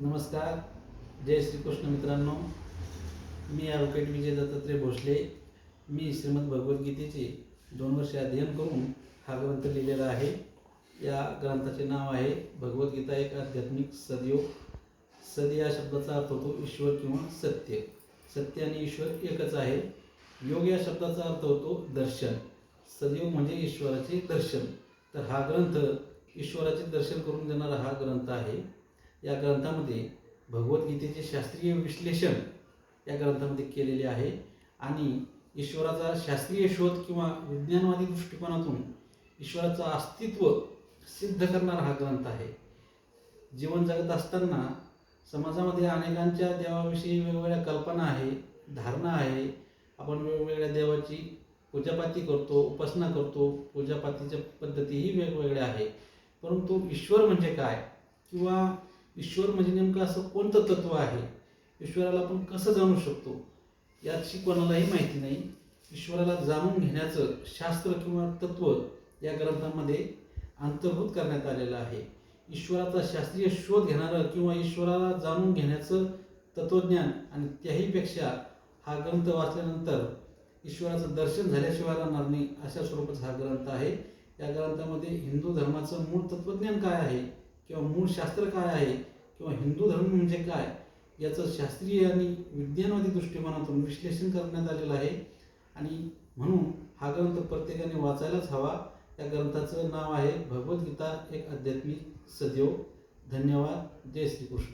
नमस्कार. जय श्रीकृष्ण मित्रांनो. मी ॲडव्होकेट विजय दत्तात्रय भोसले. मी श्रीमद भगवद्गीतेचे 2 वर्षे अध्ययन करून हा ग्रंथ लिहिलेला आहे. या ग्रंथाचे नाव आहे भगवद्गीता एक आध्यात्मिक सदयोग. सद या शब्दाचा अर्थ होतो ईश्वर किंवा सत्य. सत्य आणि ईश्वर एकच आहे. योग या शब्दाचा अर्थ होतो दर्शन. सदयोग म्हणजे ईश्वराचे दर्शन. तर हा ग्रंथ ईश्वराचे दर्शन करून देणारा हा ग्रंथ आहे. या ग्रंथामध्ये भगवद्गीतेचे शास्त्रीय विश्लेषण या ग्रंथामध्ये केलेले आहे आणि ईश्वराचा शास्त्रीय शोध किंवा विज्ञानवादी दृष्टिकोनातून ईश्वराचं अस्तित्व सिद्ध करणारा हा ग्रंथ आहे. जीवन जगत असताना समाजामध्ये अनेकांच्या देवाविषयी वेगवेगळ्या कल्पना आहे, धारणा आहे. आपण वेगवेगळ्या देवाची पूजापाती करतो, उपासना करतो. पूजापातीच्या पद्धतीही वेगवेगळ्या आहे. परंतु ईश्वर म्हणजे काय किंवा ईश्वर म्हणजे नेमकं असं कोणतं तत्व आहे, ईश्वराला आपण कसं जाणू शकतो याची कोणालाही माहिती नाही. ईश्वराला जाणून घेण्याचं शास्त्र किंवा तत्व या ग्रंथामध्ये अंतर्भूत करण्यात आलेलं आहे. ईश्वराचा शास्त्रीय शोध घेणारं किंवा ईश्वराला जाणून घेण्याचं तत्वज्ञान आणि त्याहीपेक्षा हा ग्रंथ वाचल्यानंतर ईश्वराचं दर्शन झाल्याशिवाय राहणार नाही अशा स्वरूपाचा हा ग्रंथ आहे. या ग्रंथामध्ये हिंदू धर्माचं मूळ तत्वज्ञान काय आहे किंवा मूळ शास्त्र काय आहे किंवा हिंदू धर्म म्हणजे काय याचं शास्त्रीय आणि विज्ञानवादी दृष्टिकोनातून विश्लेषण करण्यात आलेलं आहे आणि म्हणून हा ग्रंथ प्रत्येकाने वाचायलाच हवा. या ग्रंथाचं नाव आहे भगवद्गीता एक आध्यात्मिक सदयोग. धन्यवाद. जय श्रीकृष्ण.